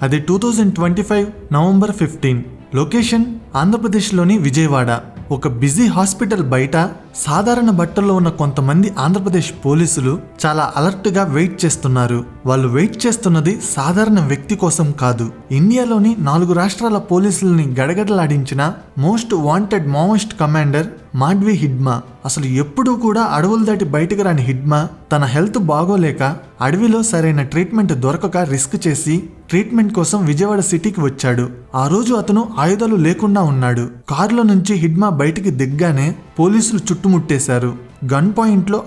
అది 2025 November 15. Location ఆంధ్రప్రదేశ్లోని విజయవాడ. ఒక బిజీ హాస్పిటల్ బయట సాధారణ బట్టల్లో ఉన్న కొంతమంది ఆంధ్రప్రదేశ్ పోలీసులు చాలా అలర్ట్గా వెయిట్ చేస్తున్నారు. వాళ్ళు వెయిట్ చేస్తున్నది సాధారణ వ్యక్తి కోసం కాదు. ఇండియాలోని 4 రాష్ట్రాల పోలీసులని గడగడలాడించిన most wanted Maoist commander Madvi Hidma. అసలు ఎప్పుడూ కూడా అడవులు దాటి బయటకు రాని హిడ్మా తన హెల్త్ బాగోలేక అడవిలో సరైన ట్రీట్మెంట్ దొరకక రిస్క్ చేసి ట్రీట్మెంట్ కోసం విజయవాడ సిటీకి వచ్చాడు. ఆ రోజు అతను ఆయుధాలు లేకుండా ఉన్నాడు. కారులో నుంచి హిడ్మా బయటికి దిగ్గానే పోలీసులు చుట్టుముట్టేశారు. గన్ పాయింట్లో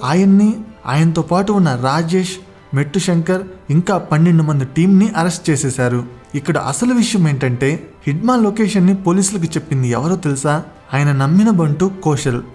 ఆయనతో పాటు ఉన్న రాజేష్, మెట్టు శంకర్ ఇంకా 12 మంది టీంని అరెస్ట్ చేసేశారు. ఇక్కడ అసలు విషయం ఏంటంటే హిడ్మా లొకేషన్ని పోలీసులకు చెప్పింది ఎవరో తెలుసా? ఆయన నమ్మిన బంటు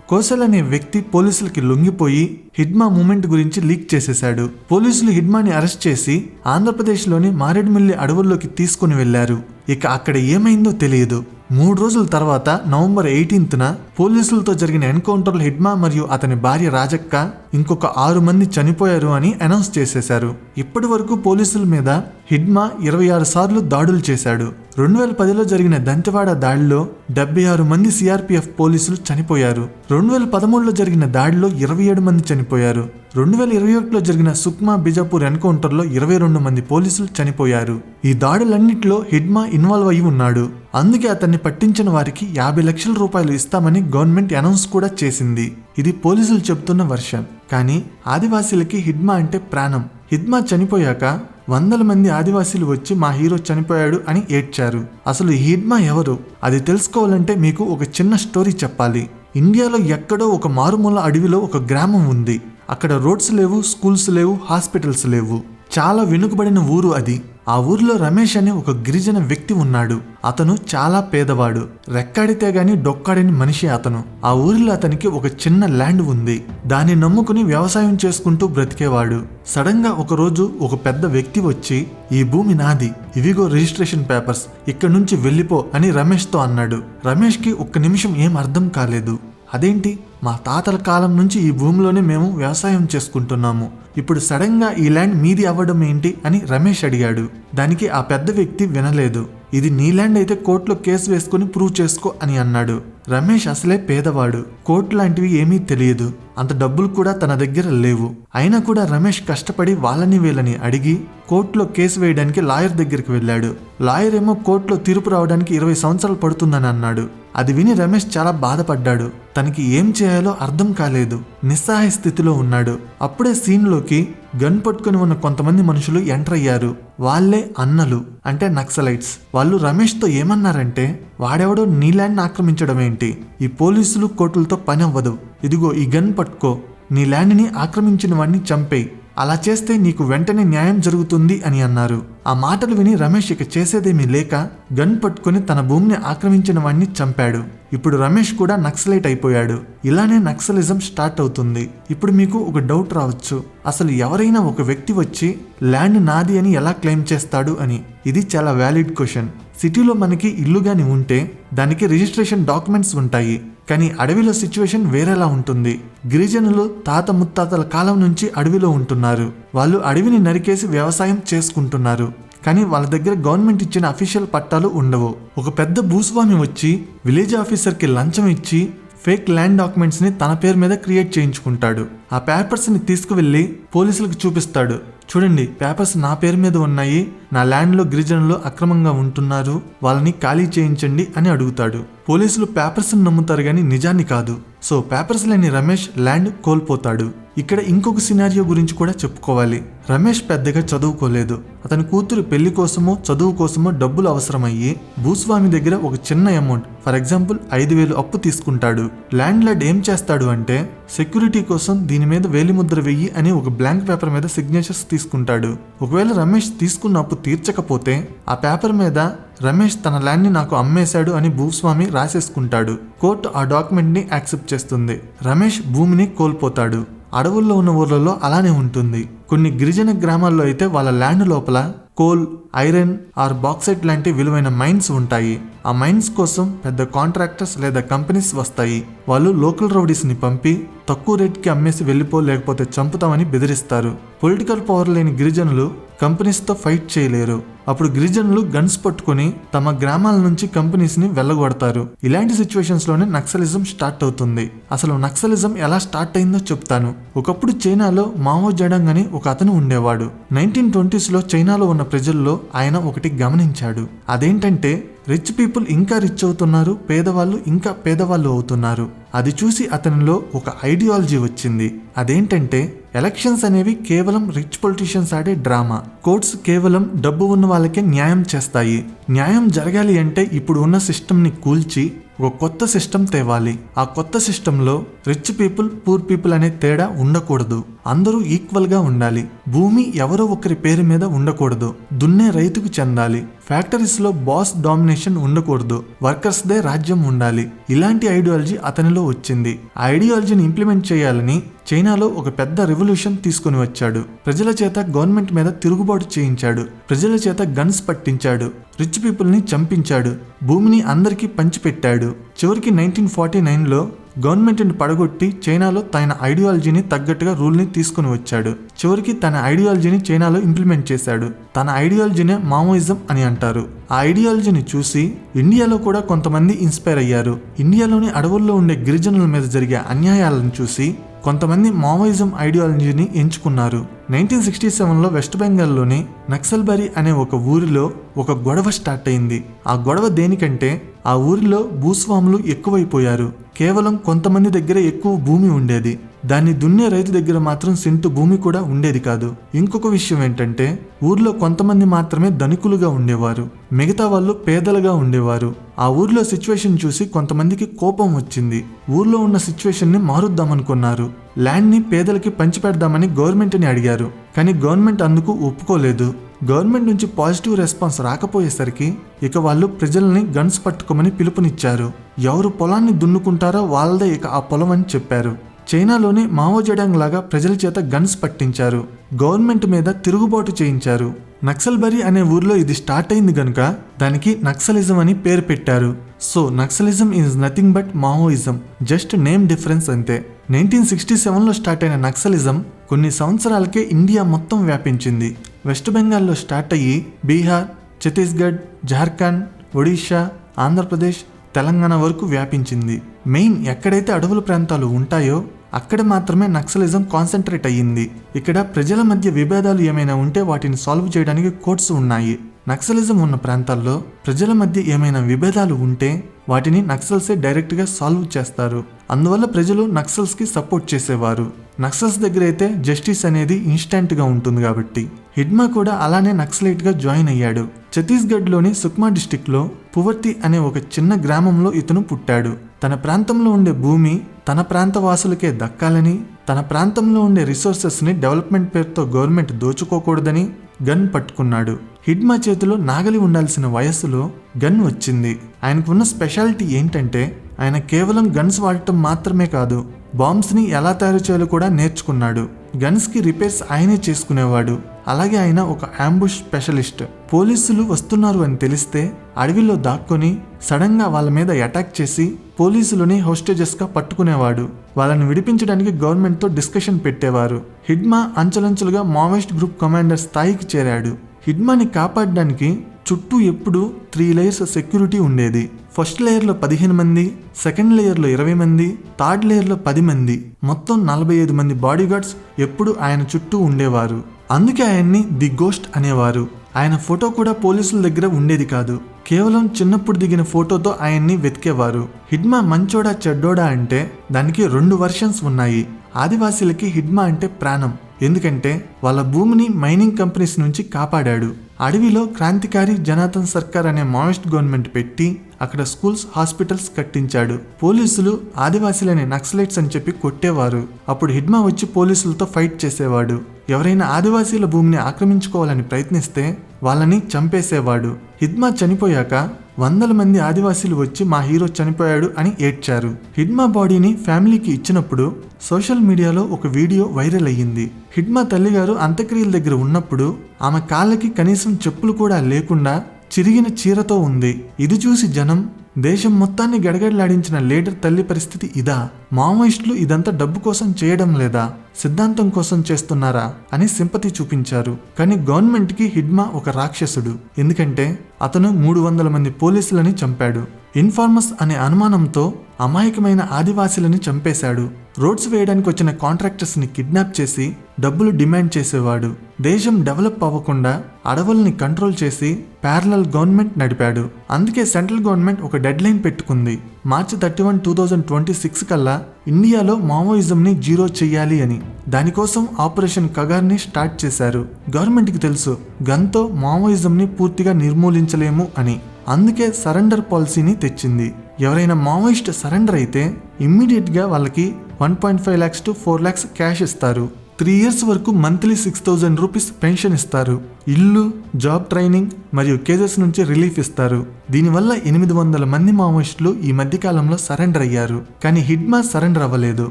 కోశల్ అనే వ్యక్తి పోలీసులకి లొంగిపోయి హిడ్మా మూమెంట్ గురించి లీక్ చేసేశాడు. పోలీసులు హిడ్మాని అరెస్ట్ చేసి ఆంధ్రప్రదేశ్లోని మారేడుమిల్లి అడవుల్లోకి తీసుకుని వెళ్లారు. ఇక అక్కడ ఏమైందో తెలియదు. 3 రోజుల తర్వాత నవంబర్ 18న పోలీసులతో జరిగిన ఎన్కౌంటర్లో హిడ్మా మరియు అతని భార్య రాజక్క ఇంకొక 6 మంది చనిపోయారు అని అనౌన్స్ చేసేశారు. ఇప్పటి వరకు పోలీసుల మీద హిడ్మా 26 సార్లు దాడులు చేశాడు. 2010లో జరిగిన దంతెవాడ దాడిలో 76 మంది సిఆర్పిఎఫ్ పోలీసులు చనిపోయారు. 2013లో జరిగిన దాడిలో 27 మంది చనిపోయారు. 2021లో జరిగిన సుక్మా బిజాపూర్ ఎన్కౌంటర్లో 22 మంది పోలీసులు చనిపోయారు. ఈ దాడులన్నింటిలో హిడ్మా ఇన్వాల్వ్ అయి ఉన్నాడు. అందుకే అతన్ని పట్టించిన వారికి 50 లక్షల రూపాయలు ఇస్తామని గవర్నమెంట్ అనౌన్స్ కూడా చేసింది. ఇది పోలీసులు చెబుతున్న వర్షన్. కానీ ఆదివాసీలకి హిడ్మా అంటే ప్రాణం. హిడ్మా చనిపోయాక వందల మంది ఆదివాసీలు వచ్చి మా హీరో చనిపోయాడు అని ఏడ్చారు. అసలు ఈ హిడ్మా ఎవరు? అది తెలుసుకోవాలంటే మీకు ఒక చిన్న స్టోరీ చెప్పాలి. ఇండియాలో ఎక్కడో ఒక మారుమూల అడవిలో ఒక గ్రామం ఉంది. అక్కడ రోడ్స్ లేవు, స్కూల్స్ లేవు, హాస్పిటల్స్ లేవు. చాలా వెనుకబడిన ఊరు అది. ఆ ఊరిలో రమేష్ అనే ఒక గిరిజన వ్యక్తి ఉన్నాడు. అతను చాలా పేదవాడు. రెక్కాడితే గాని డొక్కాడని మనిషి అతను. ఆ ఊరిలో అతనికి ఒక చిన్న ల్యాండ్ ఉంది. దాన్ని నమ్ముకుని వ్యవసాయం చేసుకుంటూ బ్రతికేవాడు. సడన్ గా ఒక రోజు ఒక పెద్ద వ్యక్తి వచ్చి, ఈ భూమి నాది, ఇవిగో రిజిస్ట్రేషన్ పేపర్స్, ఇక్కడ నుంచి వెళ్ళిపో అని రమేష్తో అన్నాడు. రమేష్కి ఒక్క నిమిషం ఏం అర్థం కాలేదు. అదేంటి, మా తాతల కాలం నుంచి ఈ భూమిలోనే మేము వ్యవసాయం చేసుకుంటున్నాము, ఇప్పుడు సడన్ గా ఈ ల్యాండ్ మీది అవ్వడం ఏంటి అని రమేష్ అడిగాడు. దానికి ఆ పెద్ద వ్యక్తి వినలేదు. ఇది నీ ల్యాండ్ అయితే కోర్టులో కేసు వేసుకుని ప్రూవ్ చేసుకో అని అన్నాడు. రమేష్ అసలే పేదవాడు. కోర్టు లాంటివి ఏమీ తెలియదు. అంత డబ్బులు కూడా తన దగ్గర లేవు. అయినా కూడా రమేష్ కష్టపడి వాళ్ళని వీళ్ళని అడిగి కోర్టులో కేసు వేయడానికి లాయర్ దగ్గరికి వెళ్ళాడు. లాయర్ ఏమో కోర్టులో తీర్పు రావడానికి 20 సంవత్సరాలు పడుతుందని అన్నాడు. అది విని రమేష్ చాలా బాధపడ్డాడు. తనకి ఏం చేయాలో అర్థం కాలేదు. నిస్సహాయ స్థితిలో ఉన్నాడు. అప్పుడే సీన్లోకి గన్ పట్టుకుని ఉన్న కొంతమంది మనుషులు ఎంటర్ అయ్యారు. వాళ్లే అన్నలు, అంటే నక్సలైట్స్. వాళ్ళు రమేష్తో ఏమన్నారంటే, వాడెవడో నీ ల్యాండ్ ఆక్రమించడం ఏంటి, ఈ పోలీసులు కోర్టులతో పని అవ్వదు, ఇదిగో ఈ గన్ పట్టుకో, నీ ల్యాండ్ని ఆక్రమించిన వాడిని చంపేయి, అలా చేస్తే నీకు వెంటనే న్యాయం జరుగుతుంది అని అన్నారు. ఆ మాటలు విని రమేష్ ఇక చేసేదేమీ లేక గన్ పట్టుకుని తన భూమిని ఆక్రమించిన వాడిని చంపాడు. ఇప్పుడు రమేష్ కూడా నక్సలైట్ అయిపోయాడు. ఇలానే నక్సలిజం స్టార్ట్ అవుతుంది. ఇప్పుడు మీకు ఒక డౌట్ రావచ్చు, అసలు ఎవరైనా ఒక వ్యక్తి వచ్చి ల్యాండ్ నాది అని ఎలా క్లెయిమ్ చేస్తాడు అని. ఇది చాలా వ్యాలిడ్ క్వశ్చన్. సిటీలో మనకి ఇల్లు గాని ఉంటే దానికి రిజిస్ట్రేషన్ డాక్యుమెంట్స్ ఉంటాయి. కానీ అడవిలో సిచ్యువేషన్ వేరేలా ఉంటుంది. గిరిజనులు తాత ముత్తాతల కాలం నుంచి అడవిలో ఉంటున్నారు. వాళ్ళు అడవిని నరికేసి వ్యవసాయం చేసుకుంటున్నారు. కానీ వాళ్ళ దగ్గర గవర్నమెంట్ ఇచ్చిన అఫీషియల్ పట్టాలు ఉండవు. ఒక పెద్ద భూస్వామి వచ్చి విలేజ్ ఆఫీసర్కి లంచం ఇచ్చి ఫేక్ ల్యాండ్ డాక్యుమెంట్స్ ని తన పేరు మీద క్రియేట్ చేయించుకుంటాడు. ఆ పేపర్స్ ని తీసుకువెళ్లి పోలీసులకు చూపిస్తాడు. చూడండి, పేపర్స్ నా పేరు మీద ఉన్నాయి, నా ల్యాండ్లో గిరిజనులు అక్రమంగా ఉంటున్నారు, వాళ్ళని ఖాళీ చేయించండి అని అడుగుతాడు. పోలీసులు పేపర్స్ నమ్ముతారు కానీ నిజాన్ని కాదు. సో పేపర్స్ లేని రమేష్ ల్యాండ్ కోల్పోతాడు. ఇక్కడ ఇంకొక సినారియో గురించి కూడా చెప్పుకోవాలి. రమేష్ పెద్దగా చదువుకోలేదు. అతని కూతురు పెళ్లి కోసమో చదువు కోసమో డబ్బులు అవసరమయ్యి భూస్వామి దగ్గర ఒక చిన్న అమౌంట్, ఫర్ ఎగ్జాంపుల్ 5,000 అప్పు తీసుకుంటాడు. ల్యాండ్ లార్డ్ ఏం చేస్తాడు అంటే, సెక్యూరిటీ కోసం దీని మీద వేలిముద్ర వెయ్యి అని ఒక బ్లాంక్ పేపర్ మీద సిగ్నేచర్స్ తీసుకుంటాడు. ఒకవేళ రమేష్ తీసుకున్న అప్పు తీర్చకపోతే ఆ పేపర్ మీద రమేష్ తన ల్యాండ్ ని నాకు అమ్మేశాడు అని భూస్వామి రాసేసుకుంటాడు. కోర్టు ఆ డాక్యుమెంట్ ని యాక్సెప్ట్ చేస్తుంది. రమేష్ భూమిని కోల్పోతాడు. అడవుల్లో ఉన్న ఊర్లలో అలానే ఉంటుంది. కొన్ని గిరిజన గ్రామాల్లో అయితే వాళ్ళ ల్యాండ్ లోపల కోల్, ఐరన్ ఆర్ బాక్సైట్ లాంటి విలువైన మైన్స్ ఉంటాయి. ఆ మైన్స్ కోసం పెద్ద కాంట్రాక్టర్స్ లేదా కంపెనీస్ వస్తాయి. వాళ్ళు లోకల్ రౌడీస్ని పంపి తక్కువ రేట్కి అమ్మేసి వెళ్ళిపో లేకపోతే చంపుతామని బెదిరిస్తారు. పొలిటికల్ పవర్ లేని గిరిజనులు కంపెనీస్తో ఫైట్ చేయలేరు. అప్పుడు గిరిజనులు గన్స్ పట్టుకుని తమ గ్రామాల నుంచి కంపెనీస్ని వెళ్ళగొడతారు. ఇలాంటి సిచ్యువేషన్స్ లోనే నక్సలిజం స్టార్ట్ అవుతుంది. అసలు నక్సలిజం ఎలా స్టార్ట్ అయిందో చెప్తాను. ఒకప్పుడు చైనాలో మావో జెడాంగ్ అని ఒక అతను ఉండేవాడు. 1920s లో చైనాలో ఉన్న ప్రజల్లో ఆయన ఒకటి గమనించాడు. అదేంటంటే రిచ్ పీపుల్ ఇంకా రిచ్ అవుతున్నారు, పేదవాళ్ళు ఇంకా పేదవాళ్ళు అవుతున్నారు. అది చూసి అతనిలో ఒక ఐడియాలజీ వచ్చింది. అదేంటంటే ఎలక్షన్స్ అనేవి కేవలం రిచ్ పొలిటీషియన్స్ ఆడే డ్రామా. కోర్ట్స్ కేవలం డబ్బు ఉన్న వాళ్ళకే న్యాయం చేస్తాయి. న్యాయం జరగాలి అంటే ఇప్పుడు ఉన్న సిస్టమ్ని కూల్చి ఒక కొత్త సిస్టమ్ తేవాలి. ఆ కొత్త సిస్టంలో రిచ్ పీపుల్ పూర్ పీపుల్ అనే తేడా ఉండకూడదు. అందరూ ఈక్వల్ గా ఉండాలి. భూమి ఎవరో ఒకరి పేరు మీద ఉండకూడదు. దున్నే రైతుకు చెందాలి. ఫ్యాక్టరీస్ లో బాస్ డామినేషన్ ఉండకూడదు. వర్కర్స్ దే రాజ్యం ఉండాలి. ఇలాంటి ఐడియాలజీ అతనిలో వచ్చింది. ఆ ఐడియాలజీని ఇంప్లిమెంట్ చేయాలని చైనాలో ఒక పెద్ద రెవల్యూషన్ తీసుకుని వచ్చాడు. ప్రజల చేత గవర్నమెంట్ మీద తిరుగుబాటు చేయించాడు. ప్రజల చేత గన్స్ పట్టించాడు. రిచ్ పీపుల్ ని చంపించాడు. భూమిని అందరికీ పంచిపెట్టాడు. చివరికి 1949లో గవర్నమెంట్ని పడగొట్టి చైనాలో తన ఐడియాలజీని తగ్గట్టుగా రూల్ని తీసుకుని వచ్చాడు. చివరికి తన ఐడియాలజీని చైనాలో ఇంప్లిమెంట్ చేశాడు. తన ఐడియాలజీనే మావోయిజం అని అంటారు. ఆ ఐడియాలజీని చూసి ఇండియాలో కూడా కొంతమంది ఇన్స్పైర్ అయ్యారు. ఇండియాలోని అడవుల్లో ఉండే గిరిజనుల మీద జరిగే అన్యాయాలను చూసి కొంతమంది మావోయిజం ఐడియాలజీని ఎంచుకున్నారు. 1967లో వెస్ట్ బెంగాల్లోని నక్సల్బరీ అనే ఒక ఊరిలో ఒక గొడవ స్టార్ట్ అయింది. ఆ గొడవ దేనికంటే ఆ ఊరిలో భూస్వాములు ఎక్కువైపోయారు. కేవలం కొంతమంది దగ్గర ఎక్కువ భూమి ఉండేది. దాన్ని దున్నే రైతు దగ్గర మాత్రం సెంటు భూమి కూడా ఉండేది కాదు. ఇంకొక విషయం ఏంటంటే ఊర్లో కొంతమంది మాత్రమే ధనికులుగా ఉండేవారు. మిగతా వాళ్ళు పేదలుగా ఉండేవారు. ఆ ఊర్లో సిచ్యువేషన్ చూసి కొంతమందికి కోపం వచ్చింది. ఊర్లో ఉన్న సిచ్యువేషన్ ని మారుద్దామనుకున్నారు. ల్యాండ్ ని పేదలకి పంచిపెడదామని గవర్నమెంట్ ని అడిగారు. కానీ గవర్నమెంట్ అందుకు ఒప్పుకోలేదు. గవర్నమెంట్ నుంచి పాజిటివ్ రెస్పాన్స్ రాకపోయేసరికి ఇక వాళ్ళు ప్రజల్ని గన్స్ పట్టుకోమని పిలుపునిచ్చారు. ఎవరు పొలాన్ని దున్నుకుంటారో వాళ్ళదే ఇక ఆ పొలం అని చెప్పారు. చైనాలోని మావో జెడాంగ్ లాగా ప్రజల చేత గన్స్ పట్టించారు. గవర్నమెంట్ మీద తిరుగుబాటు చేయించారు. నక్సల్బరీ అనే ఊర్లో ఇది స్టార్ట్ అయింది గనుక దానికి నక్సలిజం అని పేరు పెట్టారు. So naxalism is nothing but Maoism, just name difference అంతే. 1967లో స్టార్ట్ అయిన నక్సలిజం కొన్ని సంవత్సరాలకే ఇండియా మొత్తం వ్యాపించింది. వెస్ట్ బెంగాల్లో స్టార్ట్ అయ్యి బీహార్, ఛత్తీస్గఢ్, జార్ఖండ్, ఒడిషా, ఆంధ్రప్రదేశ్, తెలంగాణ వరకు వ్యాపించింది. మెయిన్ ఎక్కడైతే అడవుల ప్రాంతాలు ఉంటాయో అక్కడ మాత్రమే నక్సలిజం కాన్సన్ట్రేట్ అయ్యింది. ఇక్కడ ప్రజల మధ్య విభేదాలు ఏమైనా ఉంటే వాటిని సాల్వ్ చేయడానికి కోర్ట్స్ ఉన్నాయి. నక్సలిజం ఉన్న ప్రాంతాల్లో ప్రజల మధ్య ఏమైనా విభేదాలు ఉంటే వాటిని నక్సల్సే డైరెక్ట్గా సాల్వ్ చేస్తారు. అందువల్ల ప్రజలు నక్సల్స్కి సపోర్ట్ చేసేవారు. నక్సల్స్ దగ్గర అయితే జస్టిస్ అనేది ఇన్స్టెంట్గా ఉంటుంది కాబట్టి. హిడ్మా కూడా అలానే నక్సలైట్గా జాయిన్ అయ్యాడు. ఛత్తీస్గఢ్లోని సుక్మా డిస్టిక్లో పువర్తి అనే ఒక చిన్న గ్రామంలో ఇతను పుట్టాడు. తన ప్రాంతంలో ఉండే భూమి తన ప్రాంత వాసులకే దక్కాలని, తన ప్రాంతంలో ఉండే రిసోర్సెస్ని డెవలప్మెంట్ పేరుతో గవర్నమెంట్ దోచుకోకూడదని గన్ పట్టుకున్నాడు. హిడ్మా చేతిలో నాగలి ఉండాల్సిన వయస్సులో గన్ వచ్చింది. ఆయనకున్న స్పెషాలిటీ ఏంటంటే ఆయన కేవలం గన్స్ వాడటం మాత్రమే కాదు, బాంబ్స్ని ఎలా తయారు చేయాలో కూడా నేర్చుకున్నాడు. గన్స్కి రిపేర్స్ ఆయనే చేసుకునేవాడు. అలాగే ఆయన ఒక అంబుష్ స్పెషలిస్ట్. పోలీసులు వస్తున్నారు అని తెలిస్తే అడవిలో దాక్కొని సడన్గా వాళ్ళ మీద అటాక్ చేసి పోలీసులని హోస్టేజెస్గా పట్టుకునేవాడు. వాళ్ళని విడిపించడానికి గవర్నమెంట్తో డిస్కషన్ పెట్టేవారు. హిడ్మా అంచెలంచెలుగా మావోయిస్ట్ గ్రూప్ కమాండర్ స్థాయికి చేరాడు. హిడ్మాని కాపాడడానికి చుట్టూ ఎప్పుడు 3 లేయర్స్ సెక్యూరిటీ ఉండేది. ఫస్ట్ లేయర్లో 15 మంది, సెకండ్ లేయర్లో 20 మంది, థర్డ్ లేయర్లో 10 మంది, మొత్తం 45 మంది బాడీగార్డ్స్ ఎప్పుడు ఆయన చుట్టూ ఉండేవారు. అందుకే ఆయన్ని ది గోస్ట్ అనేవారు. ఆయన ఫోటో కూడా పోలీసుల దగ్గర ఉండేది కాదు. కేవలం చిన్నప్పుడు దిగిన ఫోటోతో ఆయన్ని వెతికేవారు. హిడ్మా మంచోడా చెడ్డోడా అంటే దానికి 2 వర్షన్స్ ఉన్నాయి. ఆదివాసీలకి హిడ్మా అంటే ప్రాణం. ఎందుకంటే వాళ్ళ భూమిని మైనింగ్ కంపెనీస్ నుంచి కాపాడాడు. అడవిలో క్రాంతికారి జనార్దన్ సర్కార్ అనే మావోయిస్ట్ గవర్నమెంట్ పెట్టి అక్కడ స్కూల్స్, హాస్పిటల్స్ కట్టించాడు. పోలీసులు ఆదివాసీలని నక్సలైట్స్ అని చెప్పి కొట్టేవారు. అప్పుడు హిడ్మా వచ్చి పోలీసులతో ఫైట్ చేసేవాడు. ఎవరైనా ఆదివాసీల భూమిని ఆక్రమించుకోవాలని ప్రయత్నిస్తే వాళ్ళని చంపేసేవాడు. హిడ్మా చనిపోయాక వందల మంది ఆదివాసీలు వచ్చి మా హీరో చనిపోయాడు అని ఏడ్చారు. హిడ్మా బాడీని ఫ్యామిలీకి ఇచ్చినప్పుడు సోషల్ మీడియాలో ఒక వీడియో వైరల్ అయ్యింది. హిడ్మా తల్లిగారు అంత్యక్రియల దగ్గర ఉన్నప్పుడు ఆమె కాళ్ళకి కనీసం చెప్పులు కూడా లేకుండా చిరిగిన చీరతో ఉంది. ఇది చూసి జనం, దేశం మొత్తాన్ని గడగడలాడించిన లీడర్ తల్లి పరిస్థితి ఇదా? మావోయిస్టులు ఇదంతా డబ్బు కోసం చేయడం లేదా, సిద్ధాంతం కోసం చేస్తున్నారా అని సింపతి చూపించారు. కానీ గవర్నమెంట్కి హిడ్మా ఒక రాక్షసుడు. ఎందుకంటే అతను 300 మంది పోలీసులని చంపాడు. ఇన్ఫార్మర్స్ అనే అనుమానంతో అమాయకమైన ఆదివాసీలని చంపేశాడు. రోడ్స్ వేయడానికి వచ్చిన కాంట్రాక్టర్స్ని కిడ్నాప్ చేసి డబ్బులు డిమాండ్ చేసేవాడు. దేశం డెవలప్ అవ్వకుండా అడవుల్ని కంట్రోల్ చేసి ప్యారలల్ గవర్నమెంట్ నడిపాడు. అందుకే సెంట్రల్ గవర్నమెంట్ ఒక డెడ్ లైన్ పెట్టుకుంది. మార్చి 31, 2026 కల్లా ఇండియాలో మావోయిజంని జీరో చెయ్యాలి అని. దానికోసం ఆపరేషన్ కగార్ని స్టార్ట్ చేశారు. గవర్నమెంట్కి తెలుసు గన్తో మావోయిజంని పూర్తిగా నిర్మూలించలేము అని. అందుకే సరెండర్ పాలసీని తెచ్చింది. ఎవరైనా మావోయిస్ట్ సరెండర్ అయితే ఇమ్మీడియట్ గా వాళ్ళకి 1.5 lakhs to 4 lakhs క్యాష్ ఇస్తారు. 3 years వరకు మంత్లీ 6,000 రూపీస్ పెన్షన్ ఇస్తారు. ఇల్లు, జాబ్ ట్రైనింగ్ మరియు కేసెస్ నుంచి రిలీఫ్ ఇస్తారు. దీనివల్ల 800 మంది మావోయిస్టులు ఈ మధ్యకాలంలో సరెండర్ అయ్యారు. కానీ హిడ్మా సరెండర్ అవ్వలేదు.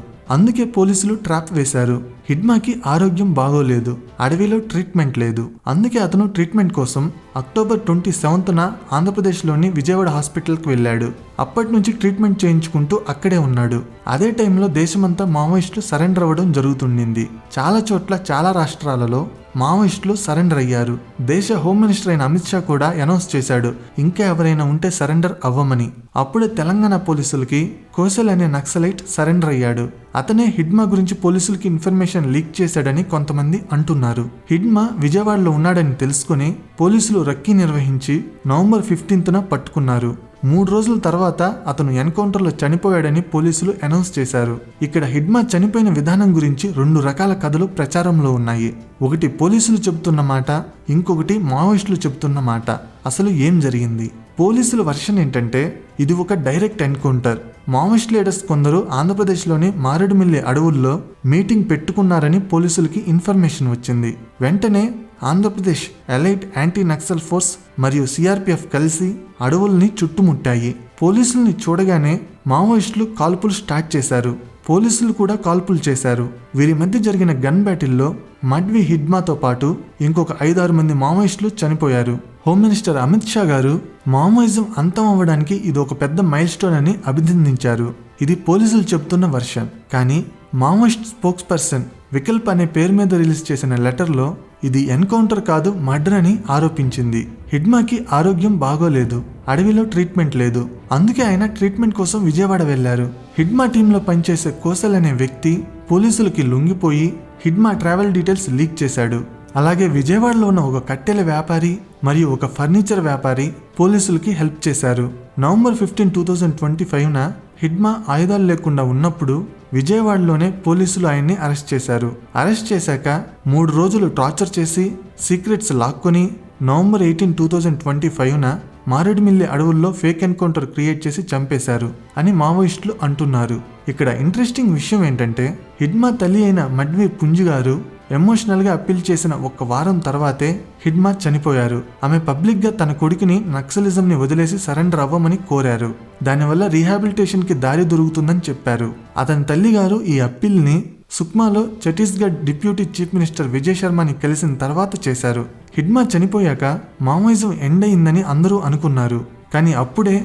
అందుకే పోలీసులు ట్రాప్ వేశారు. హిడ్మాకి ఆరోగ్యం బాగోలేదు, అడవిలో ట్రీట్మెంట్ లేదు. అందుకే అతను ట్రీట్మెంట్ కోసం అక్టోబర్ 27న ఆంధ్రప్రదేశ్లోని విజయవాడ హాస్పిటల్కి వెళ్ళాడు. అప్పటి నుంచి ట్రీట్మెంట్ చేయించుకుంటూ అక్కడే ఉన్నాడు. అదే టైంలో దేశమంతా మావోయిస్టులు సరెండర్ అవ్వడం జరుగుతుండింది. చాలా చోట్ల, చాలా రాష్ట్రాలలో మావోయిస్టులు సరెండర్ అయ్యారు. దేశ హోమ్ మినిస్టర్ అయిన అమిత్ షా కూడా అనౌన్స్ చేశాడు ఇంకా ఎవరైనా ఉంటే సరెండర్ అవ్వమని. అప్పుడే తెలంగాణ పోలీసులకి కోసల్ అనే నక్సలైట్ సరెండర్ అయ్యాడు. అతనే హిడ్మా గురించి పోలీసులకి ఇన్ఫర్మేషన్ లీక్ చేశాడని కొంతమంది అంటున్నారు. హిడ్మా విజయవాడలో ఉన్నాడని తెలుసుకుని పోలీసులు రక్కీ నిర్వహించి నవంబర్ 15న పట్టుకున్నారు. 3 రోజుల తర్వాత అతను ఎన్కౌంటర్లో చనిపోయాడని పోలీసులు అనౌన్స్ చేశారు. ఇక్కడ హిడ్మా చనిపోయిన విధానం గురించి 2 రకాల కథలు ప్రచారంలో ఉన్నాయి. ఒకటి పోలీసులు చెబుతున్న మాట, ఇంకొకటి మావోయిస్టులు చెబుతున్న మాట. అసలు ఏం జరిగింది? పోలీసుల వర్షన్ ఏంటంటే ఇది ఒక డైరెక్ట్ ఎన్కౌంటర్. మావోయిస్ట్ లీడర్స్ కొందరు ఆంధ్రప్రదేశ్లోని మారేడుమిల్లి అడవుల్లో మీటింగ్ పెట్టుకున్నారని పోలీసులకి ఇన్ఫర్మేషన్ వచ్చింది. వెంటనే Andhra Pradesh elite anti Naxal force మరియు సిఆర్పిఎఫ్ కలిసి అడవుల్ని చుట్టుముట్టాయి. పోలీసుల్ని చూడగానే మావోయిస్టులు కాల్పులు స్టార్ట్ చేశారు. పోలీసులు కూడా కాల్పులు చేశారు. వీరి మధ్య జరిగిన గన్ బ్యాటిల్లో మడ్వి హిడ్మాతో పాటు ఇంకొక 5-6 మంది మావోయిస్టులు చనిపోయారు. హోమ్ మినిస్టర్ అమిత్ షా గారు మావోయిజం అంతం అవ్వడానికి ఇది ఒక పెద్ద మైల్ స్టోన్ అని అభినందించారు. ఇది పోలీసులు చెబుతున్న వర్షన్. కానీ మావోయిస్ట్ స్పోక్స్ పర్సన్ వికల్ప్ అనే పేరు మీద రిలీజ్ చేసిన లెటర్లో ఇది ఎన్కౌంటర్ కాదు, మర్డర్ అని ఆరోపించింది. హిడ్మాకి ఆరోగ్యం బాగోలేదు, అడవిలో ట్రీట్మెంట్ లేదు. అందుకే ఆయన ట్రీట్మెంట్ కోసం విజయవాడ వెళ్లారు. హిడ్మా టీంలో పనిచేసే కోసల్ అనే వ్యక్తి పోలీసులకి లొంగిపోయి హిడ్మా ట్రావెల్ డీటెయిల్స్ లీక్ చేశాడు. అలాగే విజయవాడలో ఉన్న ఒక కట్టెల వ్యాపారి మరియు ఒక ఫర్నిచర్ వ్యాపారి పోలీసులకి హెల్ప్ చేశారు. నవంబర్ 15, 2025న హిడ్మా ఆయుధాలు లేకుండా ఉన్నప్పుడు విజయవాడలోనే పోలీసులు ఆయన్ని అరెస్ట్ చేశారు. అరెస్ట్ చేశాక 3 రోజులు టార్చర్ చేసి సీక్రెట్స్ లాక్కొని నవంబర్ 18, 2025న మారేడుమిల్లి అడవుల్లో ఫేక్ ఎన్కౌంటర్ క్రియేట్ చేసి చంపేశారు అని మావోయిస్టులు అంటున్నారు. ఇక్కడ ఇంట్రెస్టింగ్ విషయం ఏంటంటే హిడ్మా తల్లి అయిన మడ్వి పుంజు గారు ఎమోషనల్ గా అప్పీల్ చేసిన 1 వారం తర్వాతే హిడ్మా చనిపోయారు. ఆమె పబ్లిక్ గా తన కొడుకుని నక్సలిజం ని వదిలేసి సరెండర్ అవ్వమని కోరారు. దానివల్ల రీహాబిలిటేషన్ కి దారి దొరుకుతుందని చెప్పారు. అతని తల్లి గారు ఈ అప్పీల్ ని సుక్మాలో Chhattisgarh deputy chief minister Vijay శర్మని కలిసిన తర్వాత చేశారు. హిడ్మా చనిపోయాక మావోయిజం ఎండ్ అయిందని అందరూ అనుకున్నారు. కానీ అప్పుడే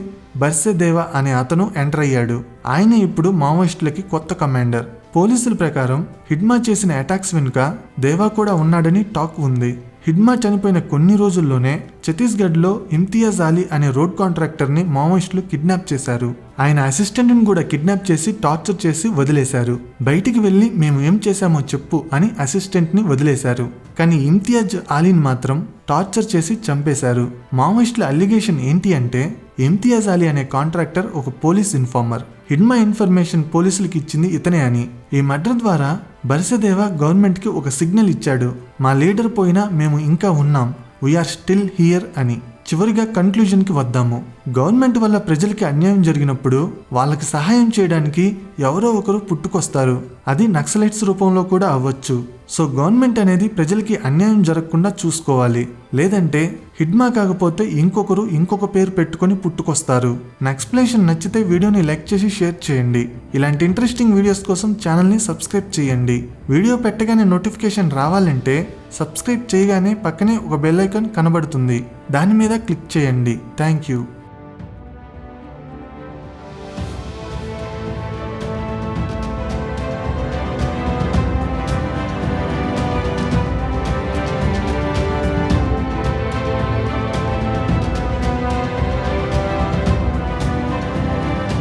బర్సెదేవా అనే అతను ఎంటర్ అయ్యాడు. ఆయన ఇప్పుడు మావోయిస్టులకి కొత్త కమాండర్. పోలీసుల ప్రకారం హిడ్మా చేసిన అటాక్స్ వెనుక దేవా కూడా ఉన్నాడని టాక్ ఉంది. హిడ్మా చనిపోయిన కొన్ని రోజుల్లోనే ఛత్తీస్గఢ్లో ఇమ్తియాజ్ అలీ అనే రోడ్ కాంట్రాక్టర్ని మావోయిస్టులు కిడ్నాప్ చేశారు. ఆయన అసిస్టెంట్ని కూడా కిడ్నాప్ చేసి టార్చర్ చేసి వదిలేశారు. బయటికి వెళ్ళి మేము ఏం చేశామో చెప్పు అని అసిస్టెంట్ని వదిలేశారు. కానీ ఇమ్తియాజ్ అలీని మాత్రం టార్చర్ చేసి చంపేశారు. మావోయిస్టుల అలిగేషన్ ఏంటి అంటే ఇమ్తియాజ్ అలీ అనే కాంట్రాక్టర్ ఒక పోలీస్ ఇన్ఫార్మర్. హిడ్మా ఇన్ఫర్మేషన్ పోలీసులకి ఇచ్చింది ఇతనే అని. ఈ మర్డర్ ద్వారా బర్సెదేవా గవర్నమెంట్కి ఒక సిగ్నల్ ఇచ్చాడు, మా లీడర్ పోయినా మేము ఇంకా ఉన్నాం, వీఆర్ స్టిల్ హియర్ అని. చివరిగా కన్క్లూజన్కి వద్దాము. గవర్నమెంట్ వల్ల ప్రజలకి అన్యాయం జరిగినప్పుడు వాళ్ళకి సహాయం చేయడానికి ఎవరో ఒకరు పుట్టుకొస్తారు. అది నక్సలైట్స్ రూపంలో కూడా అవ్వచ్చు, సో గవర్నమెంట్ అనేది ప్రజలకి అన్యాయం జరగకుండా చూసుకోవాలి, లేదంటే హిడ్మా కాకపోతే ఇంకొక పేరు పెట్టుకొని పుట్టుకొస్తారు. నా ఎక్స్ప్లెనేషన్ నచ్చితే వీడియోని లైక్ చేసి షేర్ చేయండి. ఇలాంటి ఇంట్రెస్టింగ్ వీడియోస్ కోసం ఛానల్ని సబ్స్క్రైబ్ చేయండి. వీడియో పెట్టగానే నోటిఫికేషన్ రావాలంటే సబ్స్క్రైబ్ చేయగానే పక్కనే ఒక బెల్ ఐకాన్ కనబడుతుంది, దాని మీద క్లిక్ చేయండి. Thank you.